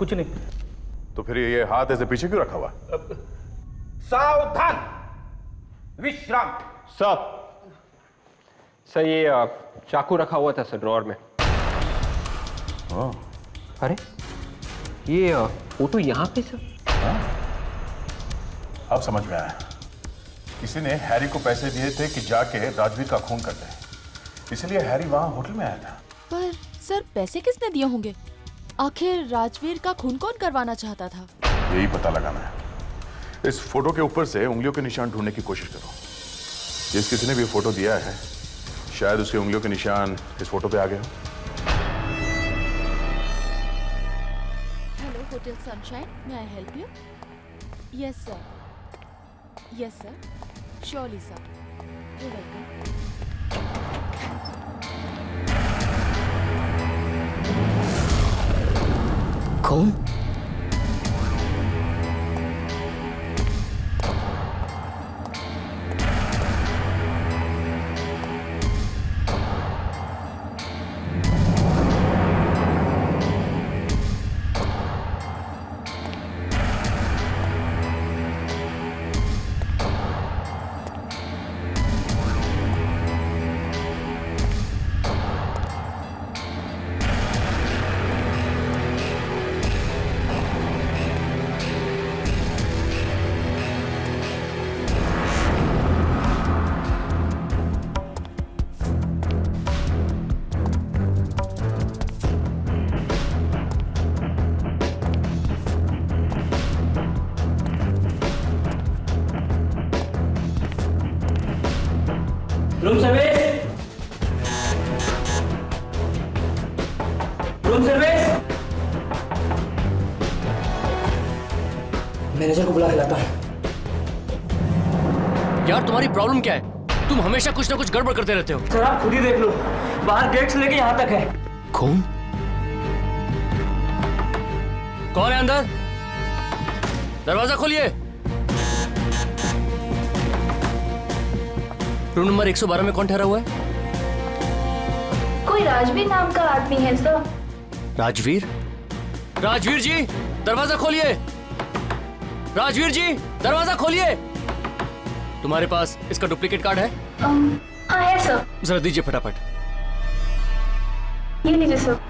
कुछ नहीं। तो फिर ये हाथ ऐसे पीछे क्यों रखा हुआ? सावधान, विश्राम। सर ये चाकू रखा हुआ था सर ड्रॉअर में। अरे ये फोटो यहाँ पे सर। अब समझ में आया, किसी ने हैरी को पैसे दिए थे कि जाके राजवीर का खून कर दे, इसलिए हैरी वहां होटल में आया था। पर सर पैसे किसने दिए होंगे? आखिर राजवीर का खून कौन करवाना चाहता था? यही पता लगाना है। इस फोटो के ऊपर से उंगलियों के निशान ढूंढने की कोशिश करो। जिस किसी ने भी फोटो दिया है, शायद उसके उंगलियों के निशान इस फोटो पे आ गए हो। Hello hotel Sunshine, may I help you? Yes sir, yes sir, surely sir, you welcome. कौन? Room service, room service. Manager को बुला के लाता हूँ। यार तुम्हारी प्रॉब्लम क्या है? तुम हमेशा कुछ ना कुछ गड़बड़ करते रहते हो। सर आप खुद ही देख लो, बाहर गेट से लेके यहाँ तक है। कौन? कौन है अंदर? दरवाजा खोलिए। रूम नंबर 112 में कौन ठहरा हुआ है? कोई राजवीर नाम का आदमी है सर। राजवीर? राजवीर जी दरवाजा खोलिए। राजवीर जी दरवाजा खोलिए। तुम्हारे पास इसका डुप्लीकेट कार्ड है? हाँ है सर। जरा दीजिए फटाफट। ये लीजिए सर।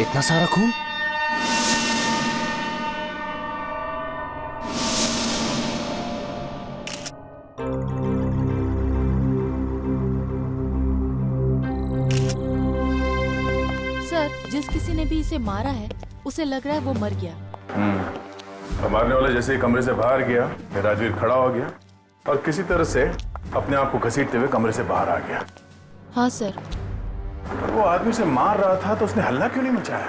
इतना सारा खून? सर जिस किसी ने भी इसे मारा है उसे लग रहा है वो मर गया। मारने वाला जैसे ही कमरे से बाहर गया, राजवीर खड़ा हो गया और किसी तरह से अपने आप को घसीटते हुए कमरे से बाहर आ गया। हाँ सर। वो आदमी से मार रहा था तो उसने हल्ला क्यों नहीं मचाया?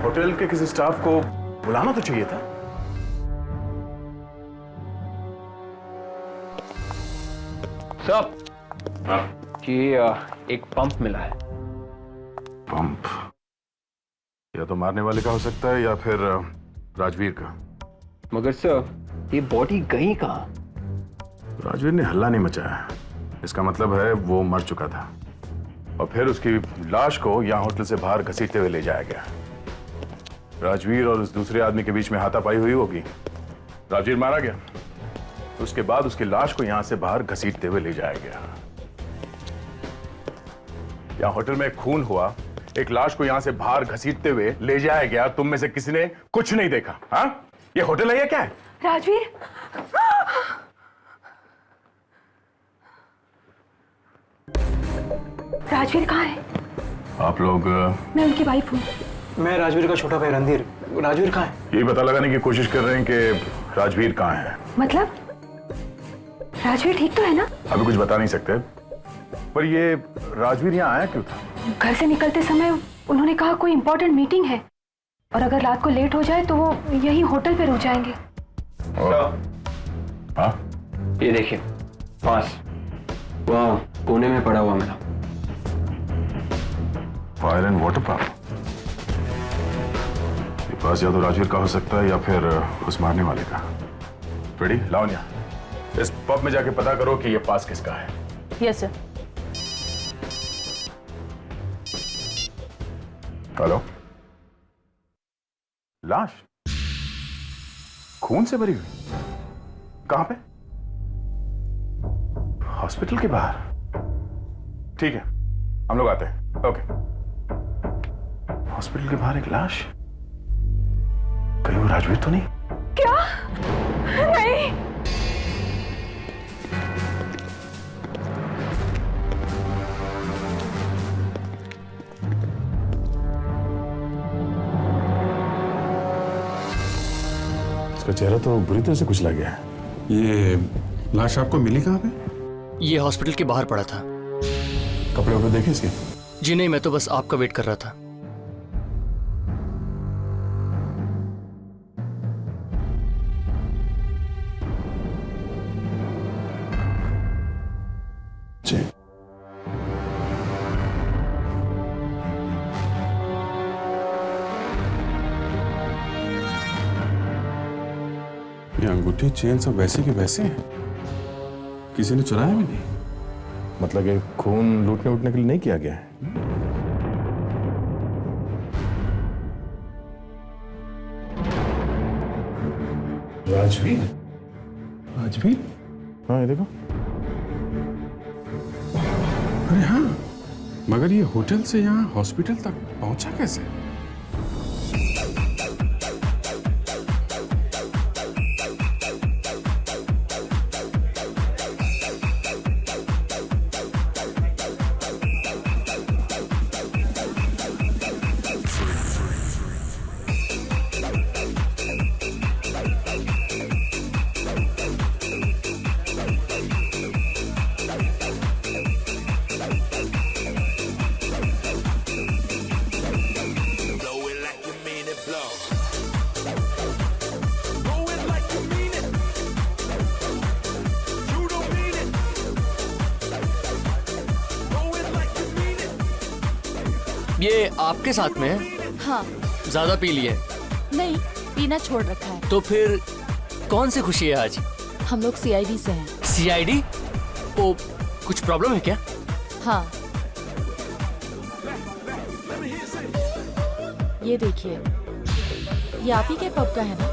होटल के किसी स्टाफ को बुलाना तो चाहिए था। सब ये एक पंप मिला है। पंप? या तो मारने वाले का हो सकता है या फिर राजवीर का। मगर सर ये बॉडी गई कहाँ? राजवीर ने हल्ला नहीं मचाया, इसका मतलब है वो मर चुका था और फिर उसकी लाश को यहाँ होटल से बाहर घसीटते हुए ले जाया गया। राजवीर और उस दूसरे आदमी के बीच में हाथापाई हुई होगी। राजवीर मारा गया, उसके बाद उसकी लाश को यहाँ से बाहर घसीटते हुए ले जाया गया। यहाँ होटल में खून हुआ, एक लाश को यहाँ से बाहर घसीटते हुए ले जाया गया। तुम में से किसी ने कुछ नहीं देखा? हाँ, ये होटल है या क्या है? राजवीर, राजवीर कहाँ है? आप लोग? मैं उनकी वाइफ हूँ। मैं राजवीर का छोटा भाई रणधीर। राजवीर कहाँ है? ये पता लगाने की कोशिश कर रहे हैं कि राजवीर कहाँ है। मतलब राजवीर ठीक तो है ना? अभी कुछ बता नहीं सकते, पर ये राजवीर यहाँ आया क्यों था? घर से निकलते समय उन्होंने कहा कोई इंपॉर्टेंट मीटिंग है और अगर रात को लेट हो जाए तो वो यहीं होटल पे रुक जाएंगे। हाँ? ये देखिए पास वहाँ कोने में पड़ा हुआ मेरा फायर एंड वाटर पंप। ये पास या तो राजवीर का हो सकता है या फिर उस मारने वाले का। रेडी, लावण्या, इस पब में जाके पता करो कि ये पास किसका है। Yes sir. हेलो, लाश खून से भरी हुई, कहां पे? हॉस्पिटल के बाहर। ठीक है, हम लोग आते हैं। ओके। हॉस्पिटल के बाहर एक लाश, कहीं वो राजवीर तो नहीं? क्या? नहीं। इसका चेहरा तो बुरी तरह से कुचला गया है। ये लाश आपको मिली कहाँ पे? ये हॉस्पिटल के बाहर पड़ा था। कपड़े वपड़े देखे इसके? जी नहीं, मैं तो बस आपका वेट कर रहा था। जी। ये अंगूठी चेन सब वैसे के वैसे हैं, किसी ने चुराया भी नहीं। मतलब ये खून लूटने उठने के लिए नहीं किया गया है। राजवीर? राजवीर? हाँ, ये देखो। अरे हाँ, मगर ये होटल से यहाँ हॉस्पिटल तक पहुंचा कैसे? ये आपके साथ में है? हाँ। ज्यादा पी लिए? नहीं, पीना छोड़ रखा है। तो फिर कौन सी खुशी है आज? हम लोग सीआईडी से हैं। सीआईडी? ओ, कुछ प्रॉब्लम है क्या? हाँ। ये देखिए, ये आप ही के पब का है ना?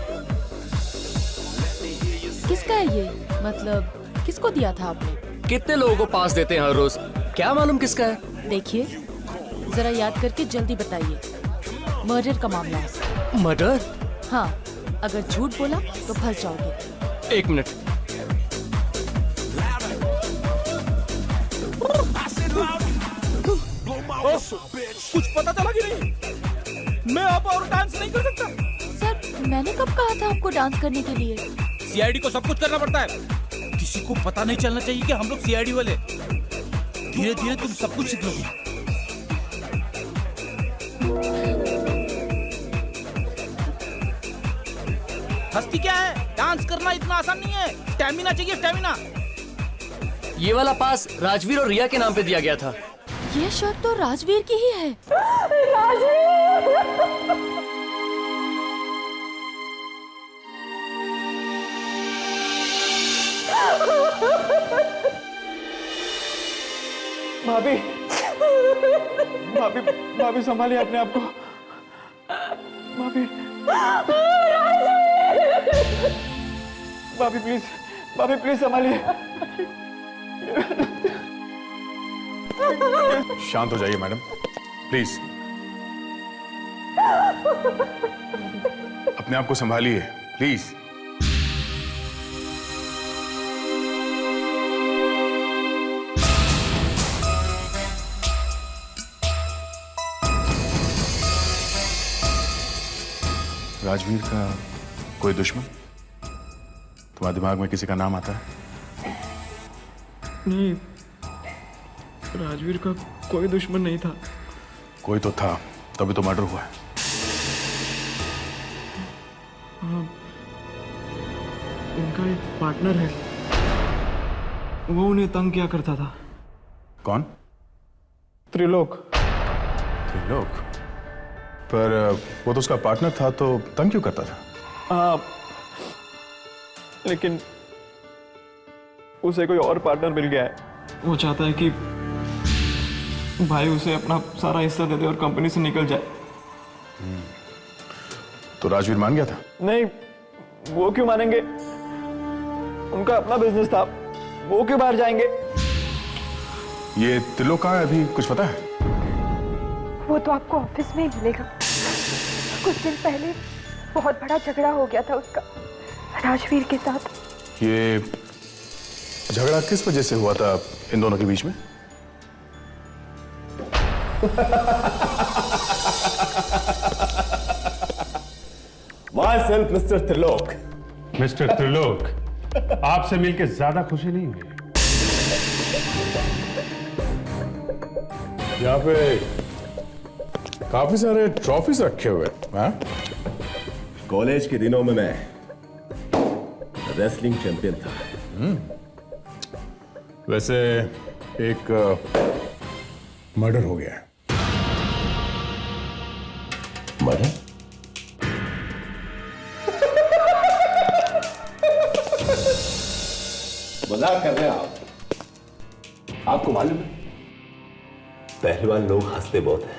किसका है ये? मतलब किसको दिया था आपने? कितने लोगों को पास देते हैं हर रोज, क्या मालूम किसका है? देखिए, जरा याद करके जल्दी बताइए। मर्डर का मामला है। मर्डर? हाँ, अगर झूठ बोला तो फंस जाओगे। 1 मिनट। कुछ पता चला कि नहीं? मैं अब और डांस नहीं कर सकता। सर, मैंने कब कहा था आपको डांस करने के लिए? सीआईडी को सब कुछ करना पड़ता है। किसी को पता नहीं चलना चाहिए कि हम लोग सीआईडी वाले। धीरे धीरे तुम सब कुछ सीख लोगे। हस्ती क्या है? डांस करना इतना आसान नहीं है। स्टैमिना चाहिए, स्टैमिना। ये वाला पास राजवीर और रिया के नाम पे दिया गया था। ये शर्ट तो राजवीर की ही है। भाभी, भाभी, भाभी संभालिए अपने आप को। भाभी, भाभी प्लीज, भाभी प्लीज संभालिए। शांत हो जाइए मैडम, प्लीज। अपने आप को संभालिए, प्लीज। राजवीर का कोई दुश्मन? तुम्हारे दिमाग में किसी का नाम आता है? नहीं, राजवीर का कोई दुश्मन नहीं था। कोई तो था, तभी तो मर्डर हुआ है। हाँ, उनका एक पार्टनर है, वो उन्हें तंग किया करता था। कौन? त्रिलोक। त्रिलोक? पर वो तो उसका पार्टनर था, तो तंग क्यों करता था? लेकिन उसे कोई और पार्टनर मिल गया है। वो चाहता है कि भाई उसे अपना सारा हिस्सा दे दे और कंपनी से निकल जाए। तो राजवीर मान गया था? नहीं, वो क्यों मानेंगे? उनका अपना बिजनेस था, वो क्यों बाहर जाएंगे? ये त्रिलोक कहाँ है अभी, कुछ पता है? वो तो आपको ऑफिस में ही मिलेगा। कुछ दिन पहले बहुत बड़ा झगड़ा हो गया था उसका राजवीर के साथ। ये झगड़ा किस वजह से हुआ था इन दोनों के बीच में? Myself, Mr. Trilok. Mister Trilok, आपसे मिलकर ज्यादा खुशी नहीं हुई। यहाँ पे काफी सारे ट्रॉफीज रखे हुए हैं। कॉलेज के दिनों में मैं रेसलिंग चैंपियन था। वैसे एक मर्डर हो गया है। मर्डर? मजाक कर रहे हैं आप? आपको मालूम है पहलवान लोग हंसते बहुत हैं।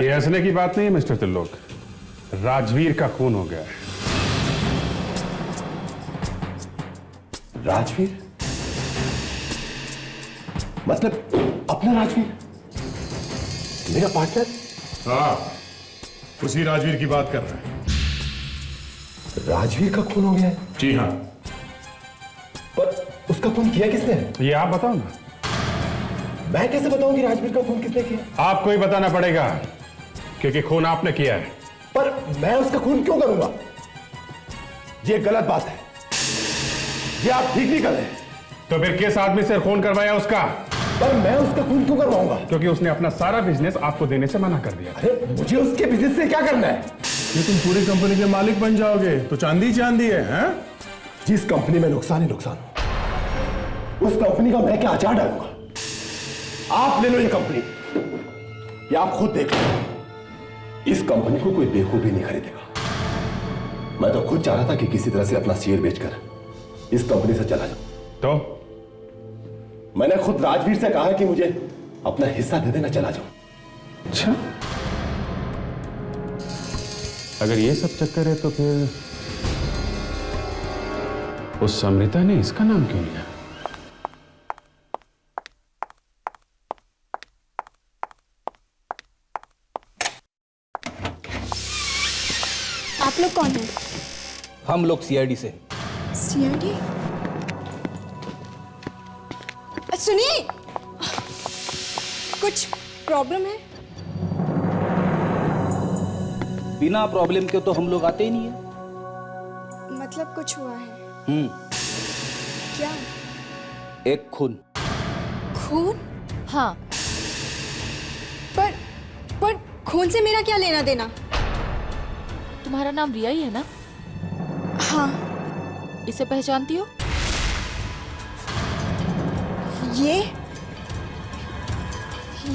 ये हंसने की बात नहीं है मिस्टर त्रिलोक, राजवीर का खून हो गया है। राजवीर? मतलब अपना राजवीर? मेरा पार्टनर? हाँ, उसी राजवीर की बात कर रहे हैं। राजवीर का खून हो गया है? जी हाँ। पर उसका खून किया किसने? ये आप बताओ ना। मैं कैसे बताऊं कि राजवीर का खून किसने किया? आपको ही बताना पड़ेगा, क्योंकि खून आपने किया है। पर मैं उसका खून क्यों करूंगा? ये गलत बात है, ये आप ठीक नहीं कर रहे। तो फिर किस आदमी से खून करवाया उसका? पर मैं उसका खून क्यों करवाऊंगा? क्योंकि उसने अपना सारा बिजनेस आपको देने से मना कर दिया। अरे मुझे उसके बिजनेस से क्या करना है? ये तुम पूरी कंपनी के मालिक बन जाओगे तो चांदी चांदी है, हैं? जिस कंपनी में नुकसान ही नुकसान हो, उस कंपनी का मैं क्या अचार डालूंगा? आप ले लो ये कंपनी, या आप खुद देख लो। इस कंपनी को कोई बेवकूफी नहीं खरीदेगा। मैं तो खुद चाह रहा था कि किसी तरह से अपना शेयर बेचकर इस कंपनी से चला जाऊं। तो मैंने खुद राजवीर से कहा कि मुझे अपना हिस्सा दे देना, चला जाऊं। अच्छा, अगर ये सब चक्कर है तो फिर उस समृता ने इसका नाम क्यों लिया? आप लोग कौन हैं? हम लोग सीआईडी से। सीआईडी? सुनिए, कुछ प्रॉब्लम है? बिना प्रॉब्लम के तो हम लोग आते ही नहीं है। मतलब कुछ हुआ है? क्या? एक खून। खून? हाँ, पर खून से मेरा क्या लेना देना? तुम्हारा नाम रिया ही है ना? हाँ। इसे पहचानती हो?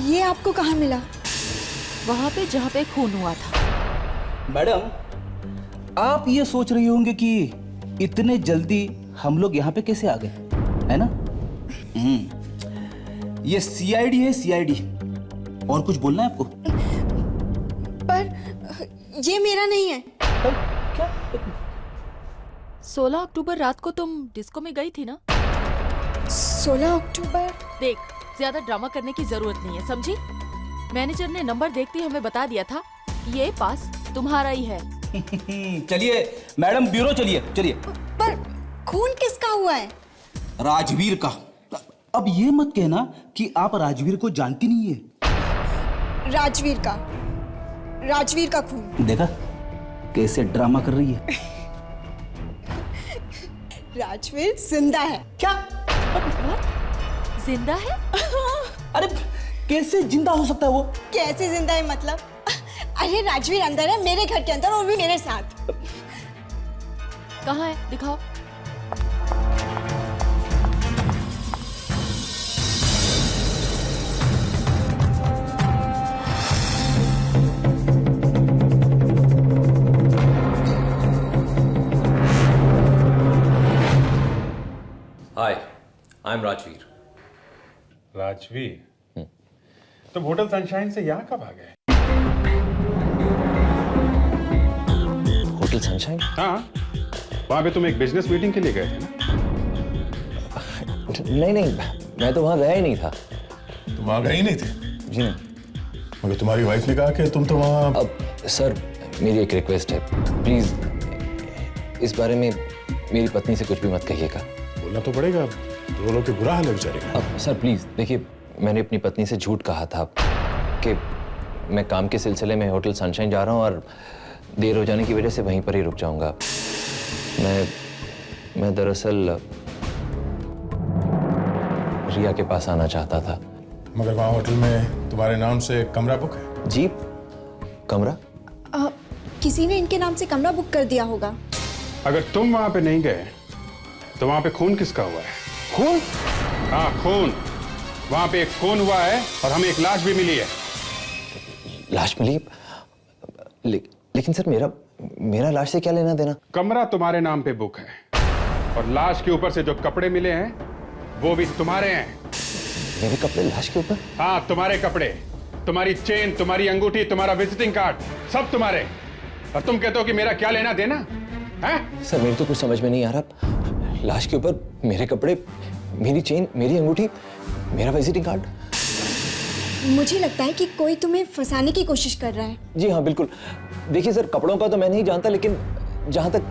ये आपको कहाँ मिला? वहां पे जहाँ पे खून हुआ था। मैडम, आप ये सोच रही होंगे कि इतने जल्दी हम लोग यहाँ पे कैसे आ गए, है ना? ये सीआईडी है, सीआईडी। और कुछ बोलना है आपको? पर ये मेरा नहीं है। क्या? 16 अक्टूबर रात को तुम डिस्को में गई थी ना? 16 अक्टूबर? देख, ज्यादा ड्रामा करने की जरूरत नहीं है, समझी? मैनेजर ने नंबर देखते ही हमें बता दिया था कि ये पास तुम्हारा ही है। चलिए मैडम, ब्यूरो चलिए चलिए। पर खून किसका हुआ है? राजवीर का। अब ये मत कहना कि आप राजवीर को जानती नहीं है। राजवीर का खून। देखा कैसे ड्रामा कर रही है। राजवीर जिंदा है। क्या? जिंदा है? अरे कैसे जिंदा हो सकता है वो? कैसे जिंदा है मतलब? अरे राजवीर अंदर है, मेरे घर के अंदर, और भी मेरे साथ। कहाँ है? दिखाओ। I am Rajveer. राजवीर, तुम होटल सनशाइन से यहाँ कब आ गए? Hotel sunshine? हाँ, वहाँ पे तुम एक बिजनेस मीटिंग के लिए गए थे ना? नहीं नहीं, मैं तो वहाँ गया ही नहीं था। तुम वहां गए ही नहीं थे? जी नहीं। मगर तुम्हारी वाइफ ने कहा कि तुम तो वहां। अब सर, मेरी एक रिक्वेस्ट है, प्लीज इस बारे में मेरी पत्नी से कुछ भी मत कहिएगा। बोलना तो पड़ेगा, दो लोग के बुरा हाल है बेचारे का। अब सर प्लीज देखिए, मैंने अपनी पत्नी से झूठ कहा था कि मैं काम के सिलसिले में होटल सनशाइन जा रहा हूँ और देर हो जाने की वजह से वहीं पर ही रुक जाऊंगा। मैं दरअसल रिया के पास आना चाहता था। मगर वहां होटल में तुम्हारे नाम से कमरा बुक है? जी, कमरा? किसी ने इनके नाम से कमरा बुक कर दिया होगा। अगर तुम वहाँ पे नहीं गए, तो वहाँ पे खून किसका हुआ है? खून? हाँ, खून। वहाँ पे एक खून हुआ है और हमें एक लाश भी मिली है। लाश मिली? लेकिन सर, मेरा लाश से क्या लेना देना? कमरा तुम्हारे नाम पे बुक है और लाश के ऊपर से जो कपड़े मिले हैं वो भी तुम्हारे हैं। मेरे कपड़े लाश के ऊपर? हाँ, तुम्हारे कपड़े, तुम्हारी चेन, तुम्हारी अंगूठी, तुम्हारा विजिटिंग कार्ड, सब तुम्हारे। और तुम कहते हो कि मेरा क्या लेना देना है? सर मेरी तो कुछ समझ में नहीं आ रहा। लाश के ऊपर मेरे कपड़े, मेरी चेन, मेरी अंगूठी, मेरा विजिटिंग कार्ड। मुझे लगता है कि कोई तुम्हें फंसाने की कोशिश कर रहा है। जी हाँ, बिल्कुल। देखिए सर, कपड़ों का तो मैं नहीं जानता, लेकिन जहां तक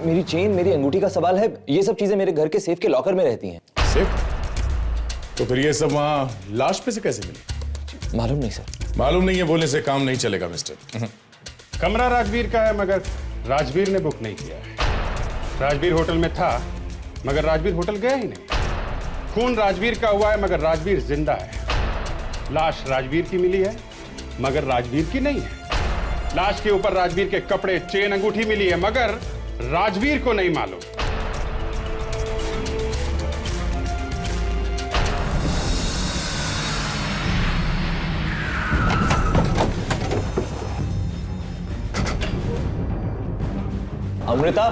मेरी चेन, मेरी अंगूठी का सवाल है, ये सब चीजें मेरे घर के सेफ के लॉकर में रहती हैं। सेफ? तो फिर ये सब वहां लाश पे से कैसे मिली? मालूम नहीं सर। मालूम नहीं है बोलने से काम नहीं चलेगा मिस्टर। कमरा राजवीर का है, मगर राजवीर ने बुक नहीं किया है। राजवीर होटल में था, मगर राजवीर होटल गया ही नहीं। खून राजवीर का हुआ है, मगर राजवीर जिंदा है। लाश राजवीर की मिली है, मगर राजवीर की नहीं है। लाश के ऊपर राजवीर के कपड़े, चेन, अंगूठी मिली है, मगर राजवीर को नहीं मालूम। अमृता,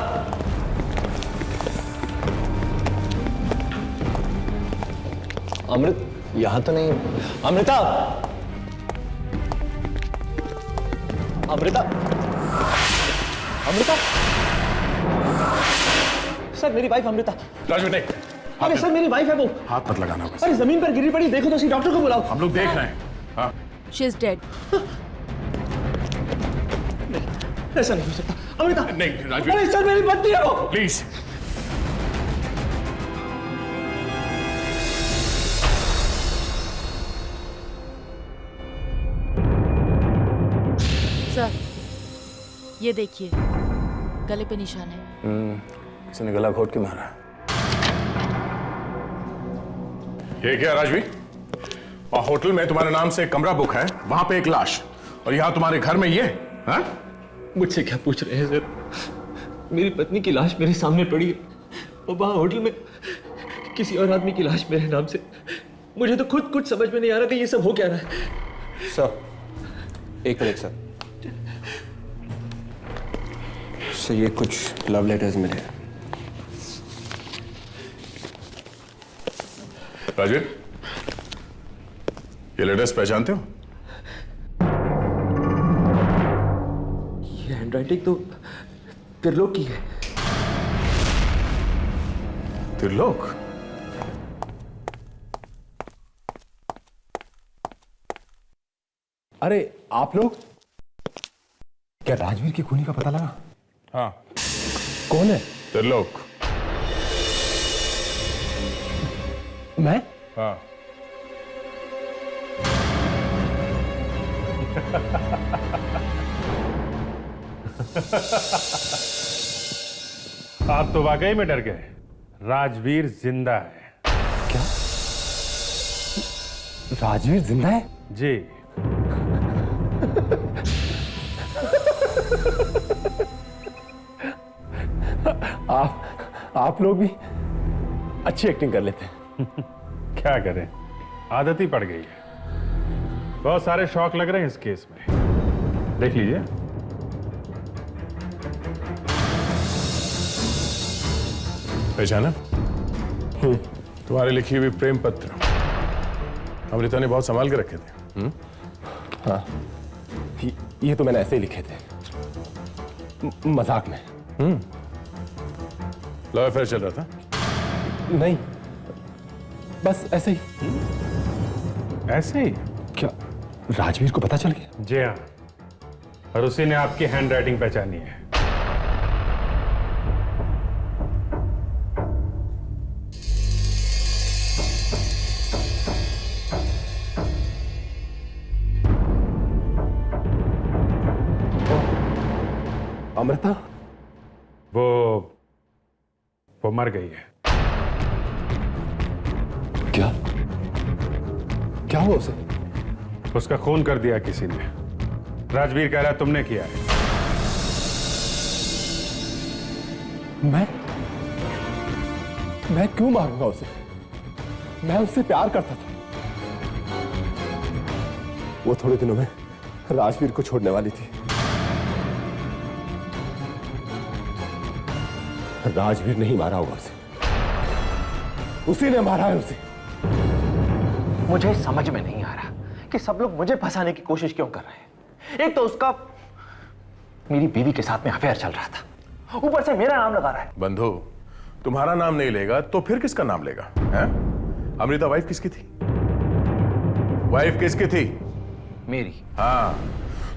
यहां तो नहीं। अमृता, अमृता, अमृता, सर मेरी वाइफ अमृता। राजवीर नहीं। अरे सर, मेरी वाइफ है वो। हाथ मत लगाना बस। अरे जमीन पर गिरी पड़ी, देखो तो सही, डॉक्टर को बुलाओ। हम लोग देख रहे हैं। हाँ। She is dead. ऐसा नहीं हो सकता। अमृता नहीं राजवीर। अरे सर, मेरी पत्नी है वो। प्लीज। सर, ये देखिए, गले पे निशान है। किसी ने गला घोट के मारा। ये क्या राजवीर? वहां होटल में तुम्हारे नाम से कमरा बुक है, वहां पे एक लाश, और यहाँ तुम्हारे घर में ये? हाँ? मुझसे क्या पूछ रहे हैं सर? मेरी पत्नी की लाश मेरे सामने पड़ी है और वहां होटल में किसी और आदमी की लाश मेरे नाम से। मुझे तो खुद कुछ समझ में नहीं आ रहा कि ये सब हो क्या रहा है। सर, एक मिनट सर। सर, ये कुछ लव लेटर्स मिले हैं। राजवीर, ये लेटर्स पहचानते हो? ये हैंडराइटिंग तो त्रिलोक की है। त्रिलोक? अरे आप लोग, क्या राजवीर की खूनी का पता लगा? हाँ। कौन है? त्रिलोक। मैं? हाँ। आप तो वाकई में डर गए। राजवीर जिंदा है। क्या? राजवीर जिंदा है? जी। आप लोग भी अच्छी एक्टिंग कर लेते हैं। क्या करें, आदत ही पड़ गई है। बहुत सारे शौक लग रहे हैं इस केस में। देख लीजिए। पहचाना? तुम्हारे लिखी हुई प्रेम पत्र अमृता ने बहुत संभाल के रखे थे। हाँ, ये तो मैंने ऐसे ही लिखे थे, मजाक में। लव अफेयर चल रहा था? नहीं, बस ऐसे ही। ऐसे ही? क्या राजवीर को पता चल गया? जी हाँ, और उसी ने आपकी हैंड राइटिंग पहचानी है। अमृता? वो मर गई है। क्या हुआ उसे? उसका खून कर दिया किसी ने। राजवीर कह रहा है तुमने किया है। मैं क्यों मारूंगा उसे? मैं उससे प्यार करता था। वो थोड़े दिनों में राजवीर को छोड़ने वाली थी। राजवीर नहीं मारा होगा उसे, उसी ने मारा है उसे। मुझे समझ में नहीं आ रहा कि सब लोग मुझे फंसाने की कोशिश क्यों कर रहे हैं। एक तो उसका मेरी बीवी के साथ में अफेयर चल रहा था, ऊपर से मेरा नाम लगा रहा है। बंधु, तुम्हारा नाम नहीं लेगा तो फिर किसका नाम लेगा? हैं? अमृता वाइफ किसकी थी? वाइफ किसकी थी? मेरी। हाँ,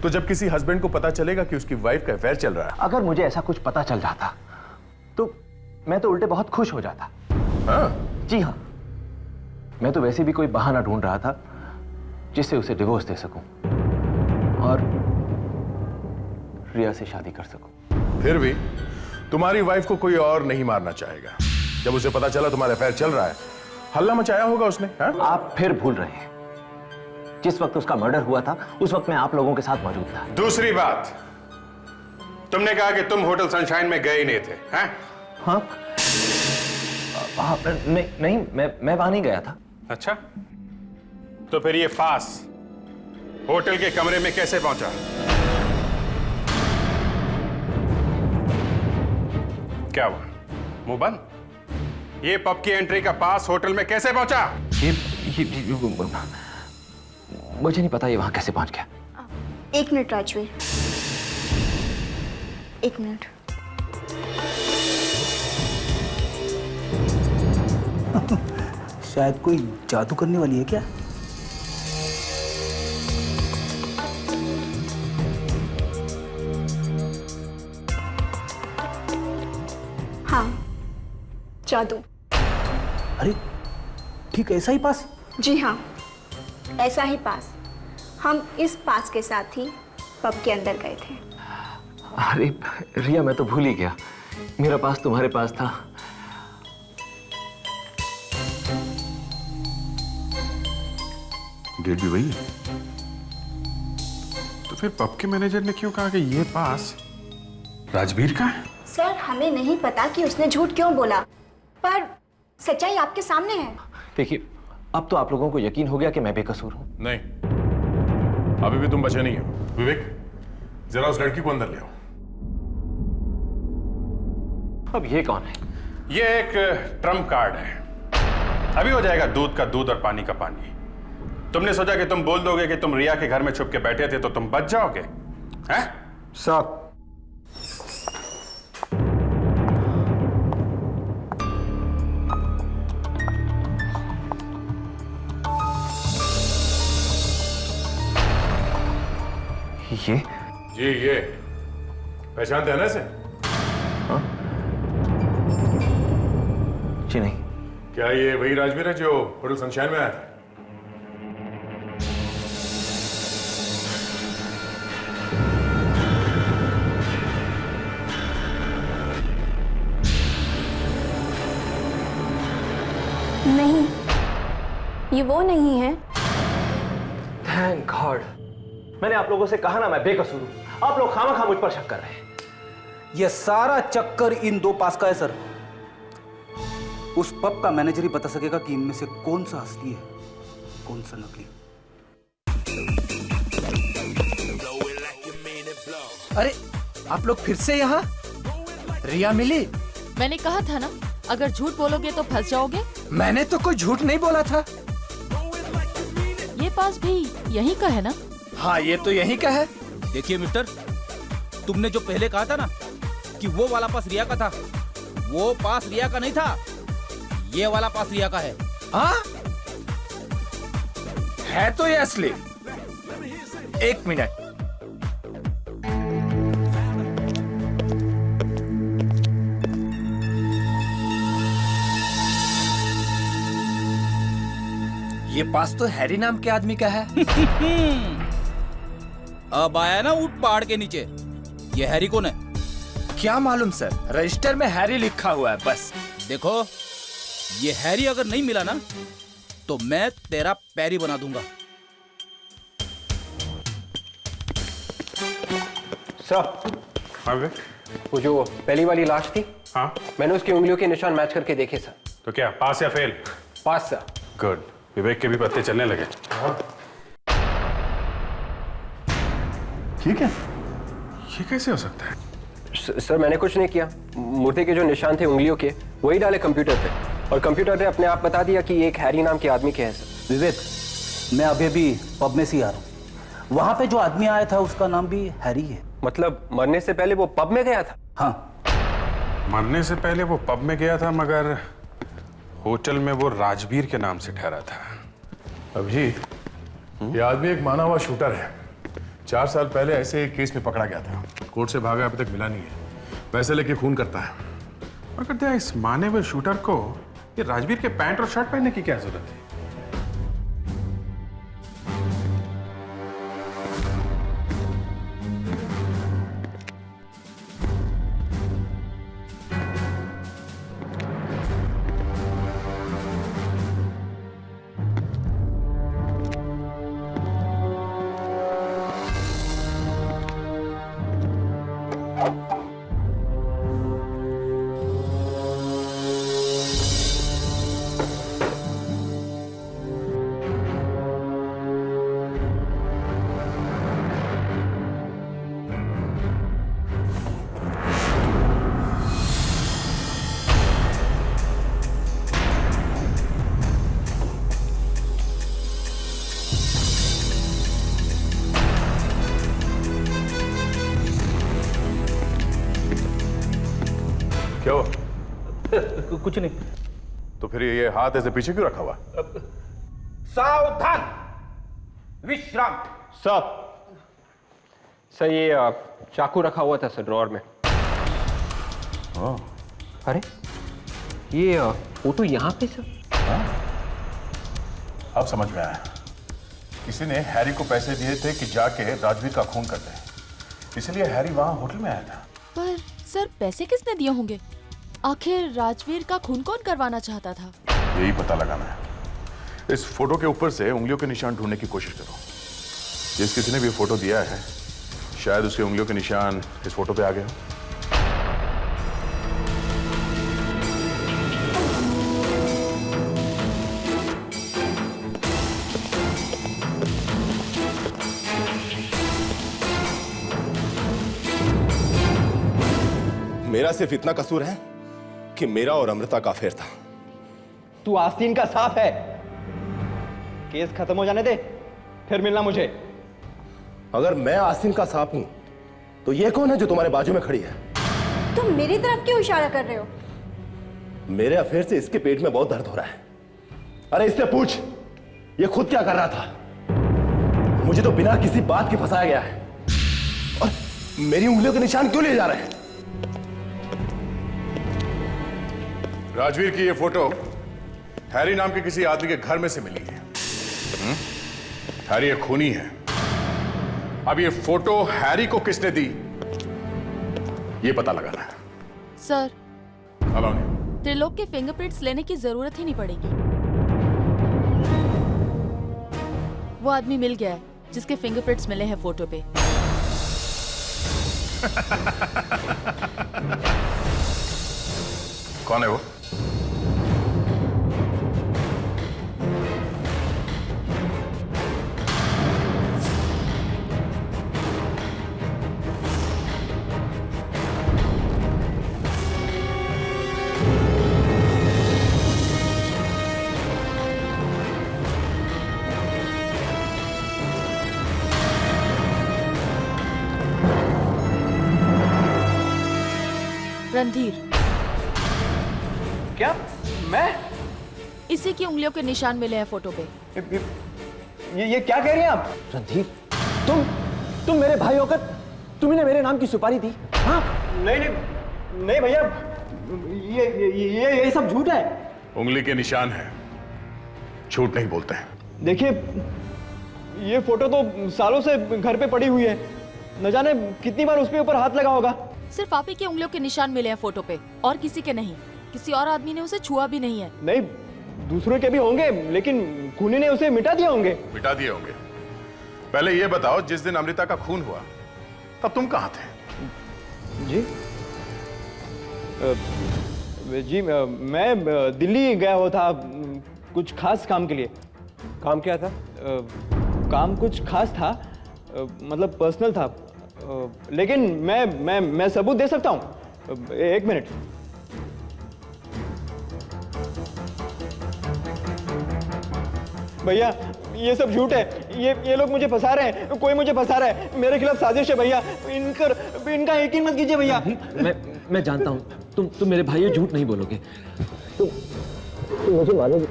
तो जब किसी हस्बैंड को पता चलेगा कि उसकी वाइफ का अफेयर चल रहा है, अगर मुझे ऐसा कुछ पता चल जाता तो मैं तो उल्टे बहुत खुश हो जाता। हाँ? जी हाँ, मैं तो वैसे भी कोई बहाना ढूंढ रहा था जिससे उसे डिवोर्स दे सकूं और रिया से शादी कर सकूं। फिर भी तुम्हारी वाइफ को कोई और नहीं मारना चाहेगा। जब उसे पता चला तुम्हारा अफेयर चल रहा है, हल्ला मचाया होगा उसने। हाँ? आप फिर भूल रहे हैं, जिस वक्त उसका मर्डर हुआ था उस वक्त मैं आप लोगों के साथ मौजूद था। दूसरी बात, तुमने कहा कि तुम होटल सनशाइन में गए ही नहीं थे। हैं? हाँ? नहीं, मैं वहां नहीं गया था। अच्छा, तो फिर ये फास होटल के कमरे में कैसे पहुंचा? क्या हुआ, मुंह बंद? ये पब की एंट्री का पास होटल में कैसे पहुंचा? मुझे नहीं पता ये वहां कैसे पहुंच गया। 1 मिनट राजवीर, 1 मिनट। शायद कोई जादू करने वाली है क्या? हाँ, जादू। अरे ठीक ऐसा ही पास? जी हाँ, ऐसा ही पास। हम इस पास के साथ ही पब के अंदर गए थे। अरे रिया, मैं तो भूल ही गया, मेरा पास तुम्हारे पास था। डेट भी वही है। तो फिर पब के मैनेजर ने क्यों कहा कि ये पास राजवीर का है? सर, हमें नहीं पता कि उसने झूठ क्यों बोला, पर सच्चाई आपके सामने है। देखिए, अब तो आप लोगों को यकीन हो गया कि मैं बेकसूर हूं। नहीं, अभी भी तुम बचे नहीं हो। विवेक, जरा उस लड़की को अंदर ले आओ। अब ये कौन है? ये एक ट्रम्प कार्ड है। अभी हो जाएगा दूध का दूध और पानी का पानी। तुमने सोचा कि तुम बोल दोगे कि तुम रिया के घर में छुप के बैठे थे तो तुम बच जाओगे? हैं? साहब, ये? जी, ये पहचानते हैं ना इसे? हाँ? जी नहीं। क्या ये वही राजवीर है जो होटल सनशाइन में आया था? नहीं, ये वो नहीं है। Thank God. मैंने आप लोगों से कहा ना मैं बेकसूर हूं। आप लोग खामखा मुझ पर शक कर रहे हैं। यह सारा चक्कर इन 2 पास का है सर। उस पब का मैनेजर ही बता सकेगा कि इनमें से कौन सा असली है, कौन सा नकली। अरे आप लोग फिर से यहाँ? रिया मिली? मैंने कहा था ना, अगर झूठ बोलोगे तो फंस जाओगे। मैंने तो कोई झूठ नहीं बोला था। ये पास भी यहीं का है ना? हाँ, ये तो यहीं का है। देखिए मिस्टर, तुमने जो पहले कहा था ना कि वो वाला पास रिया का था, वो पास रिया का नहीं था, ये वाला पास रिया का है। हाँ, है तो ये असली। एक मिनट। ये पास तो हैरी नाम के आदमी का है। अब आया ना ऊंट पहाड़ के नीचे। ये हैरी कौन है? क्या मालूम सर, रजिस्टर में हैरी लिखा हुआ है बस। देखो, ये हैरी अगर नहीं मिला ना तो मैं तेरा पैरी बना दूंगा। सर, हाँ विवेक। वो जो पहली वाली लाश थी, हाँ, मैंने उसकी उंगलियों के निशान मैच करके देखे सर। तो क्या पास या फेल? पास सर। गुड। विवेक के भी पत्ते चलने लगे। ठीक है, ये कैसे हो सकता है? सर मैंने कुछ नहीं किया। मुर्दे के जो निशान थे उंगलियों के, वही डाले कंप्यूटर पे, और कंप्यूटर ने अपने आप बता दिया कि ये एक हैरी नाम के आदमी के हैं सर। विवेक, मैं अभी अभी पब में से आ रहा हूँ। वहां पे जो आदमी आया था उसका नाम भी हैरी है। मतलब मरने से पहले वो पब में गया था? हाँ, मरने से पहले वो पब में गया था, मगर होटल में वो राजवीर के नाम से ठहरा था। अभी ये आदमी एक माना हुआ शूटर है। 4 साल पहले ऐसे एक केस में पकड़ा गया था। कोर्ट से भागा, अभी तक मिला नहीं है। पैसे लेके खून करता है। मगर क्या इस माने हुए शूटर को ये राजवीर के पैंट और शर्ट पहनने की क्या जरूरत थी? क्या हुआ? कुछ नहीं। तो फिर ये हाथ ऐसे पीछे क्यों रखा हुआ? सावधान, विश्राम। सर ये चाकू रखा हुआ था सर ड्रॉअर में। अरे ये फोटो यहाँ पे सर। अब समझ में आया। किसी ने हैरी को पैसे दिए थे कि जाके राजवीर का खून कर दे, इसलिए हैरी वहां होटल में आया था। पर सर पैसे किसने दिए होंगे? आखिर राजवीर का खून कौन करवाना चाहता था? यही पता लगाना है। इस फोटो के ऊपर से उंगलियों के निशान ढूंढने की कोशिश करो। जिस किसी ने भी फोटो दिया है, शायद उसके उंगलियों के निशान इस फोटो पे आ गए हो। मेरा सिर्फ इतना कसूर है कि मेरा और अमृता का अफेयर था। तू आस्तीन का सांप है। केस खत्म हो जाने दे, फिर मिलना मुझे। अगर मैं आसिम का सांप हूं, तो ये कौन है जो तुम्हारे बाजू में खड़ी है? तुम मेरी तरफ क्यों इशारा कर रहे हो? मेरे अफेयर से इसके पेट में बहुत दर्द हो रहा है। अरे इससे पूछ, ये खुद क्या कर रहा था? मुझे तो बिना किसी बात के फंसाया गया है। और मेरी उंगलियों के निशान क्यों ले जा रहे हैं? राजवीर की ये फोटो हैरी नाम के किसी आदमी के घर में से मिली है। हैरी एक खूनी है। अब ये फोटो हैरी को किसने दी, ये पता लगाना है। सर, अलाउनी, त्रिलोक के फिंगरप्रिंट्स लेने की जरूरत ही नहीं पड़ेगी। वो आदमी मिल गया है जिसके फिंगरप्रिंट्स मिले हैं फोटो पे। कौन है वो? रणधीर। क्या? मैं? इसी की उंगलियों के निशान मिले हैं फोटो पे। ये क्या कह रही हैं आप? रणधीर, तुम मेरे भाई होकर तुमने मेरे नाम की सुपारी दी? हाँ? नहीं भैया, ये सब झूठ है। उंगली के निशान है, झूठ नहीं बोलते हैं। देखिए, ये फोटो तो सालों से घर पे पड़ी हुई है, न जाने कितनी बार उसके ऊपर हाथ लगा होगा। सिर्फ आप ही की उंगलियों के निशान मिले हैं फोटो पे, और किसी के नहीं। किसी और आदमी ने उसे छुआ भी नहीं है। नहीं, दूसरों के भी होंगे, लेकिन खूनी ने उसे मिटा दिया होंगे। मिटा दिए होंगे। पहले ये बताओ, जिस दिन अमृता का खून हुआ तब तुम कहां थे? जी मैं दिल्ली गया हुआ था कुछ खास काम के लिए। काम क्या था? काम कुछ खास था, मतलब पर्सनल था, लेकिन मैं सबूत दे सकता हूँ। एक मिनट। भैया, ये सब झूठ है। ये लोग मुझे फंसा रहे हैं, कोई मुझे फंसा रहा है। मेरे खिलाफ साजिश है भैया। इनका यकीन मत कीजिए भैया। मैं जानता हूँ, तुम मेरे भाई झूठ नहीं बोलोगे। तुम मुझे मालूम है।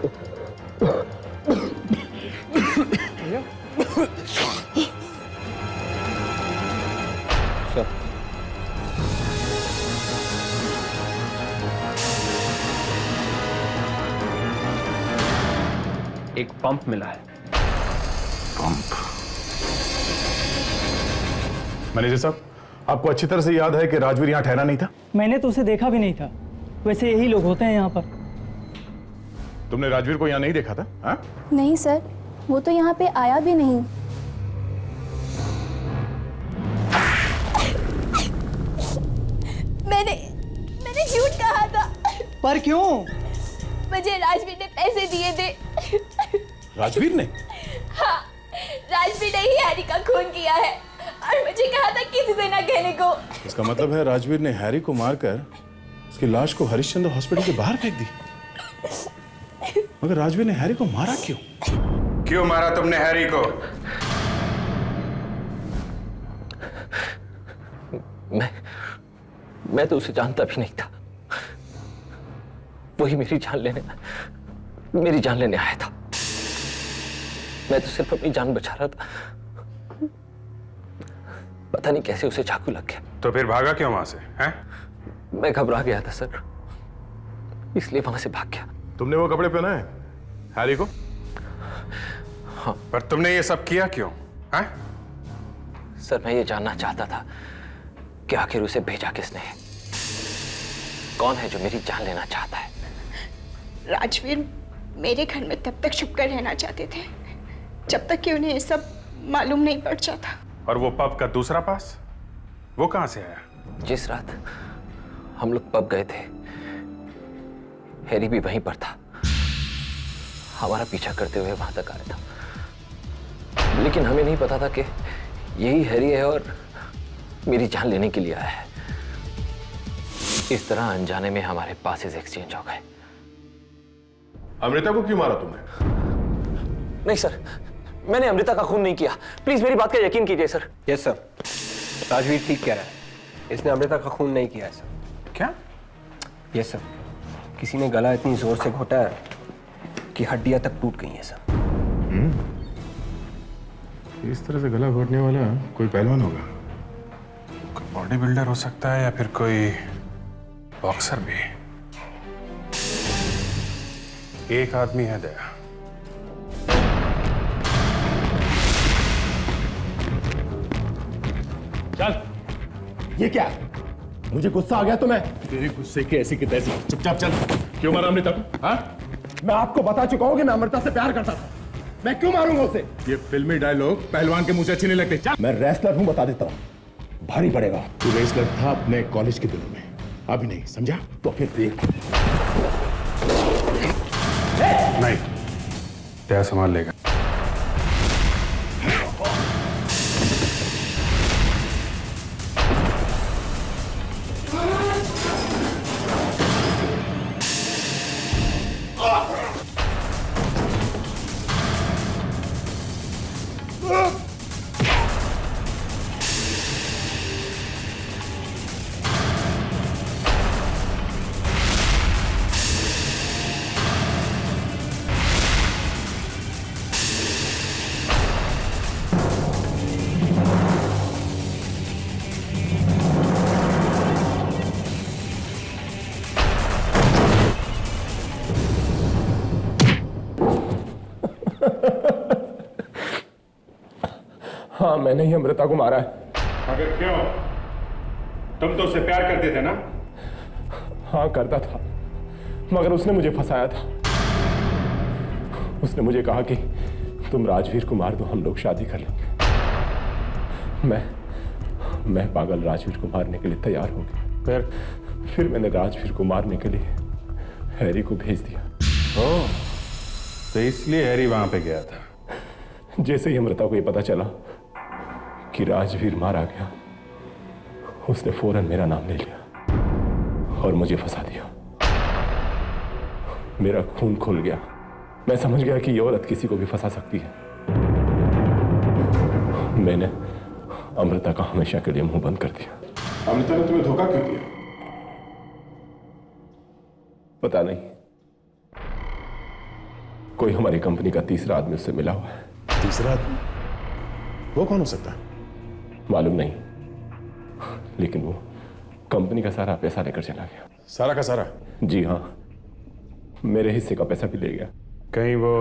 एक पंप मिला है। पंप? मैनेजर साहब, आपको अच्छी तरह से याद है कि राजवीर यहाँ ठहरा नहीं था? मैंने तो उसे देखा भी नहीं था। वैसे यही लोग होते हैं यहाँ पर। तुमने राजवीर को यहाँ नहीं देखा था? हा? नहीं सर, वो तो यहाँ पे आया भी नहीं। मैंने झूठ कहा था। पर क्यों? मुझे राजवीर ने पैसे दिए थे। राजवीर ने? हाँ, राजवीर ने ही हैरी का खून किया है, और मुझे कहा था किसी से ना कहने को। इसका मतलब है राजवीर ने हैरी को मारकर उसकी लाश को हरिश्चंद्र हॉस्पिटल के बाहर फेंक दी। मगर राजवीर ने हैरी को मारा क्यों? क्यों मारा तुमने हैरी को? मैं तो उसे जानता भी नहीं था। वही मेरी जान लेने आया था। मैं तो सिर्फ अपनी जान बचा रहा था। पता नहीं कैसे उसे चाकू लग गया। तो फिर भागा क्यों वहां से? हैं? मैं घबरा गया था सर, इसलिए वहां से भाग गया। तुमने वो कपड़े पहना है हैरी को? हाँ। पर तुमने ये सब किया क्यों? हैं? सर, मैं ये जानना चाहता था कि आखिर उसे भेजा किसने है। कौन है जो मेरी जान लेना चाहता है? राजवीर मेरे घर में तब तक छुपकर रहना चाहते थे जब तक कि उन्हें ये सब मालूम नहीं पड़ जाता। और वो पब का दूसरा पास, वो कहां से आया? जिस रात हम लोग पब गए थे, हैरी भी वहीं पर था। हमारा पीछा करते हुए वहां तक आया था, लेकिन हमें नहीं पता था कि यही हैरी है और मेरी जान लेने के लिए आया है। इस तरह अनजाने में हमारे पासेस एक्सचेंज हो गए। अमृता को क्यों मारा तुमने? नहीं सर, मैंने अमृता का खून नहीं किया। प्लीज मेरी बात का यकीन कीजिए सर। यस सर, राजवीर ठीक कह रहा है। इसने अमृता का खून नहीं किया है सर। क्या? यस सर, किसी ने गला इतनी जोर से घोटा है कि हड्डियां तक टूट गई हैं सर। इस तरह से गला घोटने वाला कोई पहलवान होगा। कोई बॉडी बिल्डर हो सकता है या फिर कोई बॉक्सर भी। एक आदमी है दया। चल, ये क्या? मुझे गुस्सा आ गया तुम्हें? तेरे गुस्से की ऐसी की तैसी। चुपचाप चल। क्यों मारा अमृता को? हाँ? मैं आपको बता चुका हूं कि मैं अमृता से प्यार करता था। मैं क्यों मारूंगा उसे? ये फिल्मी डायलॉग पहलवान के मुंह से अच्छे नहीं लगते। चल। मैं रेसलर हूं, बता देता हूं। भारी पड़ेगा। तू रेसलर था अपने कॉलेज के दिनों में, अभी नहीं, समझा? तो फिर देख। नहीं, दया संभाल लेगा। हाँ, मैंने ही अमृता को मारा है। मगर क्यों? तुम तो उससे प्यार करते थे ना? हाँ, करता था, मगर उसने मुझे फंसाया था। उसने मुझे कहा कि तुम राजवीर को मार दो, हम लोग शादी कर लेंगे। मैं पागल राजवीर को मारने के लिए तैयार हो गया। फिर मैंने राजवीर को मारने के लिए हैरी को भेज दिया। ओह, तो इसलिए हैरी वहां पे गया था। जैसे ही अमृता को यह पता चला कि राजवीर मारा गया, उसने फौरन मेरा नाम ले लिया और मुझे फंसा दिया। मेरा खून खुल गया। मैं समझ गया कि ये औरत किसी को भी फंसा सकती है। मैंने अमृता का हमेशा के लिए मुंह बंद कर दिया। अमृता ने तुम्हें धोखा क्यों दिया? पता नहीं, कोई हमारी कंपनी का तीसरा आदमी उससे मिला हुआ है। तीसरा आदमी? वो कौन हो सकता है? मालूम नहीं, लेकिन वो कंपनी का सारा पैसा लेकर चला गया। सारा का सारा? जी हाँ, मेरे हिस्से का पैसा भी ले गया। कहीं वो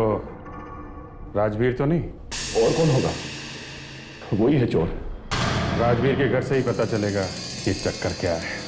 राजवीर तो नहीं? और कौन होगा? वही है चोर। राजवीर के घर से ही पता चलेगा ये चक्कर क्या है।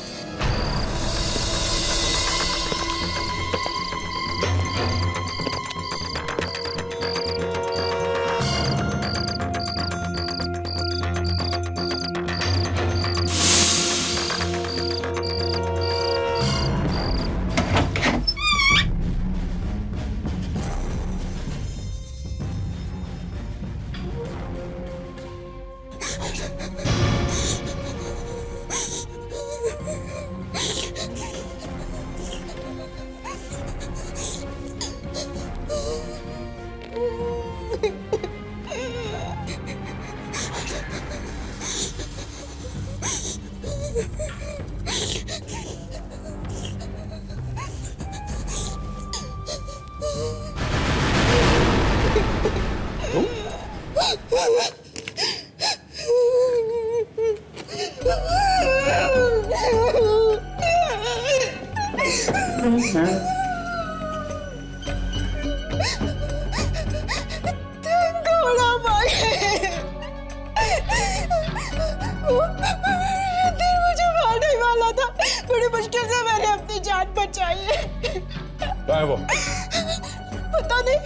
वो? पता नहीं,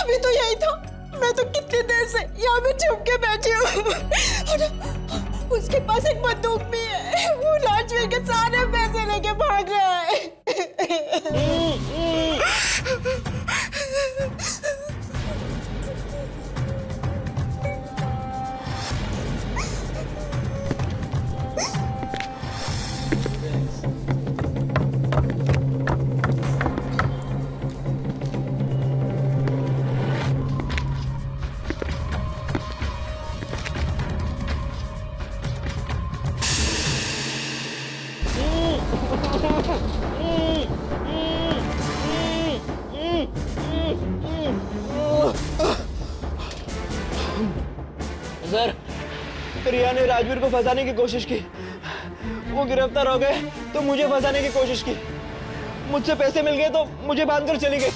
अभी तो यही था। मैं तो कितनी देर से यहाँ पे छुप के बैठी हूँ। और उसके पास एक बंदूक भी है। वो राजवीर के सारे पैसे लेके भाग रहा है। सर, रिया ने राजवीर को फंसाने की कोशिश की। वो गिरफ्तार हो गए तो मुझे फंसाने की कोशिश की। मुझसे पैसे मिल गए तो मुझे बांधकर चली गई।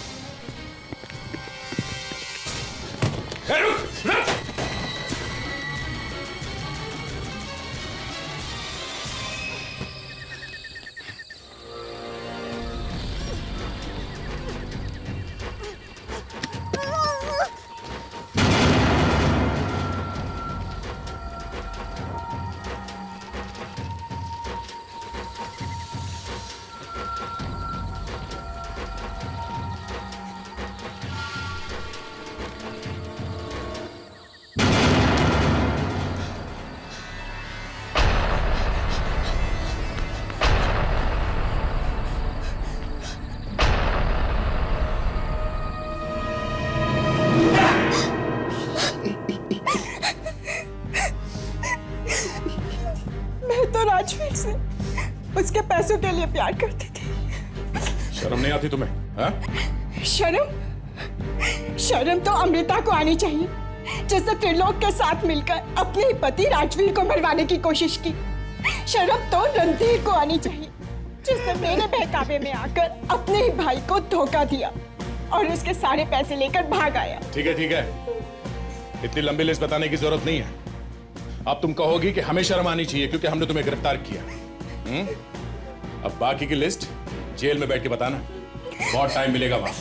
राजवीर से उसके पैसों के लिए प्यार करती थी। शर्म नहीं आती तुम्हें? हाँ? शर्म तो अमृता को आनी चाहिए, जिसने त्रिलोक के साथ मिलकर अपने ही पति राजवीर को मरवाने की कोशिश की। शर्म तो रणधीर को आनी चाहिए, जिसने मेरे बहकावे में आकर अपने ही भाई को धोखा दिया और उसके सारे पैसे लेकर भाग आया। ठीक है, इतनी लंबी लिस्ट बताने की जरूरत नहीं है। अब तुम कहोगी कि हमें शर्म आनी चाहिए क्योंकि हमने तुम्हें गिरफ्तार किया। अब बाकी की लिस्ट जेल में बैठ के बताना, बहुत टाइम मिलेगा वहां।